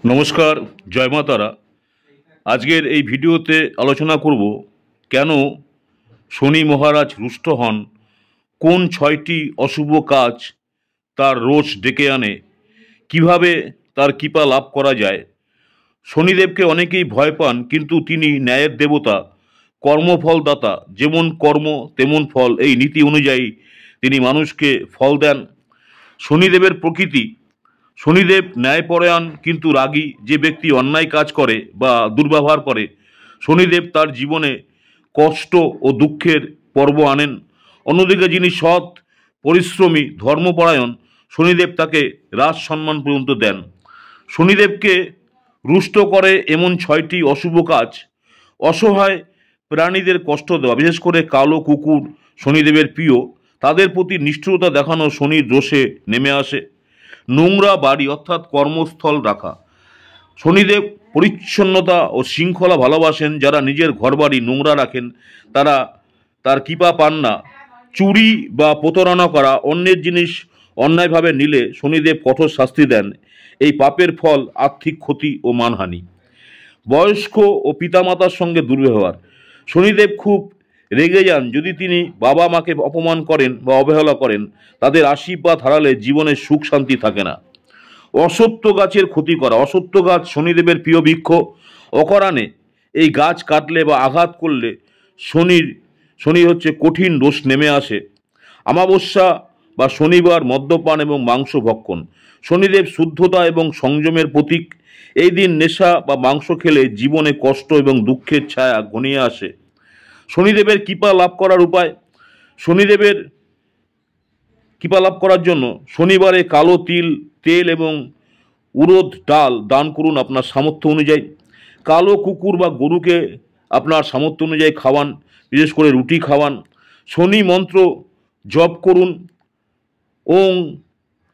নমস্কার, জয় মা তারা। আজকের এই ভিডিওতে আলোচনা করব কেন শনি মহারাজ রুষ্ট হন, কোন 6টি অশুভ কাজ তার রোজ ডেকে আনে, কিভাবে তার কৃপা লাভ করা যায়। শনিদেবকে অনেকেই ভয় পান, কিন্তু তিনি ন্যায়ের দেবতা, কর্মফলদাতা। যেমন কর্ম তেমন ফল, এই নীতি অনুযায়ী তিনি মানুষকে ফল দেন। শনিদেবের প্রকৃতি, শনিদেব ন্যায়পরায়ণ কিন্তু রাগী। যে ব্যক্তি অন্যায় কাজ করে বা দুর্ব্যবহার করে, শনিদেব তার জীবনে কষ্ট ও দুঃখের পর্ব আনেন। অন্যদিকে যিনি সৎ, পরিশ্রমী, ধর্মপরায়ণ, শনিদেব তাকে রাজ সম্মান পর্যন্ত দেন। শনিদেবকে রুষ্ট করে এমন 6টি অশুভ কাজ: অসহায় প্রাণীদের কষ্ট দেওয়া, বিশেষ করে কালো কুকুর শনিদেবের প্রিয়, তাদের প্রতি নিষ্ঠুরতা দেখানো শনির দোষে নেমে আসে। নোংরা বাড়ি অর্থাৎ কর্মস্থল রাখা, শনিদেব পরিচ্ছন্নতা ও শৃঙ্খলা ভালোবাসেন। যারা নিজের ঘরবাড়ি নোংরা রাখেন তারা তার কৃপা পান না। চুরি বা প্রতারণা করা, অন্যের জিনিস অন্যায়ভাবে নিলে শনিদেব কঠোর শাস্তি দেন। এই পাপের ফল আর্থিক ক্ষতি ও মানহানি। বয়স্ক ও পিতামাতার সঙ্গে দুর্ব্যবহার, শনিদেব খুব রেগে যান যদি তিনি বাবা মাকে অপমান করেন বা অবহেলা করেন। তাদের আশীর্বাদ হারালে জীবনে সুখ শান্তি থাকে না। অসত্য গাছের ক্ষতি করা, অসত্য গাছ শনিদেবের প্রিয় বৃক্ষ। অকারণে এই গাছ কাটলে বা আঘাত করলে শনি কঠিন দোষ নেমে আসে। অমাবস্যা বা শনিবার মদ্যপান এবং মাংস ভক্ষণ, শনিদেব শুদ্ধতা এবং সংযমের প্রতীক। এই দিন নেশা বা মাংস খেলে জীবনে কষ্ট এবং দুঃখের ছায়া ঘনিয়ে আসে। শনিদেবের কৃপা লাভ করার উপায়, শনিদেবের কৃপা লাভ করার জন্য শনিবারে কালো তেল এবং উড়দ ডাল দান করুন আপনার সামর্থ্য অনুযায়ী। কালো কুকুর বা গরুকে আপনার সামর্থ্য অনুযায়ী খাওয়ান, বিশেষ করে রুটি খাওয়ান। শনি মন্ত্র জপ করুন, ওং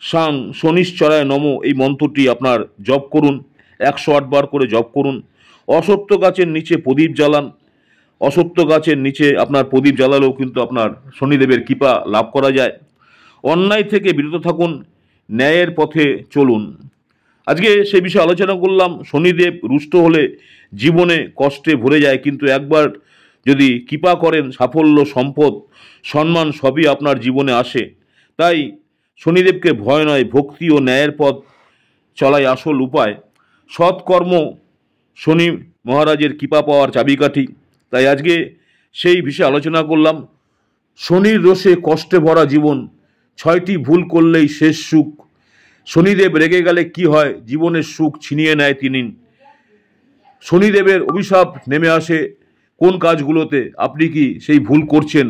সাং শনিশ্চরায় নম, এই মন্ত্রটি আপনার জপ করুন, 108 বার করে জপ করুন। অসত্য গাছের নিচে প্রদীপ জ্বালান, অসত্য গাছের নিচে আপনার প্রদীপ জ্বালালেও কিন্তু আপনার শনিদেবের কৃপা লাভ করা যায়। অন্যায় থেকে বিরত থাকুন, ন্যায়ের পথে চলুন। আজকে সে বিষয়ে আলোচনা করলাম। শনিদেব রুষ্ট হলে জীবনে কষ্টে ভরে যায়, কিন্তু একবার যদি কৃপা করেন সাফল্য, সম্পদ, সম্মান সবই আপনার জীবনে আসে। তাই শনিদেবকে ভয় নয়, ভক্তি ও ন্যায়ের পথ চলাই আসল উপায়। সৎকর্ম শনি মহারাজের কৃপা পাওয়ার চাবিকাঠি। তাই আজকে সেই বিষয়ে আলোচনা করলাম। শনির দোষে কষ্টে ভরা জীবন, 6টি ভুল করলেই শেষ সুখ। শনিদেব রেগে গেলে কি হয়, জীবনের সুখ ছিনিয়ে নেয় তিনি। শনিদেবের অভিশাপ নেমে আসে কোন কাজগুলোতে, আপনি কি সেই ভুল করছেন?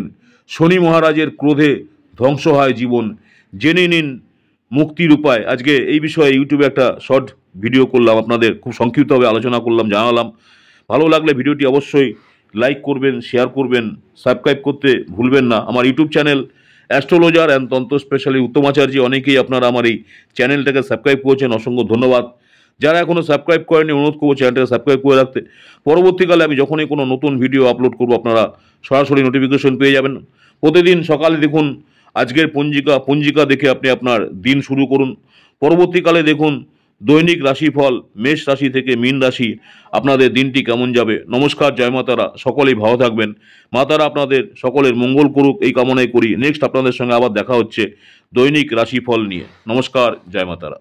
শনি মহারাজের ক্রোধে ধ্বংস হয় জীবন। জেনে নিন মুক্তির উপায়। আজকে এই বিষয়ে ইউটিউবে একটা শর্ট ভিডিও করলাম, আপনাদের খুব সংক্ষিপ্তভাবে আলোচনা করলাম, জানালাম। ভালো লাগলে ভিডিওটি অবশ্যই লাইক করবেন, শেয়ার করবেন, সাবস্ক্রাইব করতে ভুলবেন না। আমার ইউটিউব চ্যানেল অ্যাস্ট্রোলজার অ্যান্ড তন্ত্র স্পেশালি উত্তম আচার্য, অনেকেই আপনারা আমার এই চ্যানেলটাকে সাবস্ক্রাইব করেছেন, অসংখ্য ধন্যবাদ। যারা এখনও সাবস্ক্রাইব করেনি অনুরোধ করবো চ্যানেলটাকে সাবস্ক্রাইব করে রাখতে। পরবর্তীকালে আমি যখনই কোনো নতুন ভিডিও আপলোড করব আপনারা সরাসরি নোটিফিকেশন পেয়ে যাবেন। প্রতিদিন সকালে দেখুন আজকের পঞ্জিকা দেখে আপনি আপনার দিন শুরু করুন। পরবর্তীকালে দেখুন দৈনিক রাশিফল, মেষ রাশি থেকে মীন রাশি আপনাদের দিনটি কেমন যাবে। নমস্কার, জয় মাতারা, সকলেই ভালো থাকবেন। মাতারা আপনাদের সকলের মঙ্গল করুক এই কামনাই করি। নেক্সট আপনাদের সঙ্গে আবার দেখা হচ্ছে দৈনিক রাশিফল নিয়ে। নমস্কার, জয় মাতারা।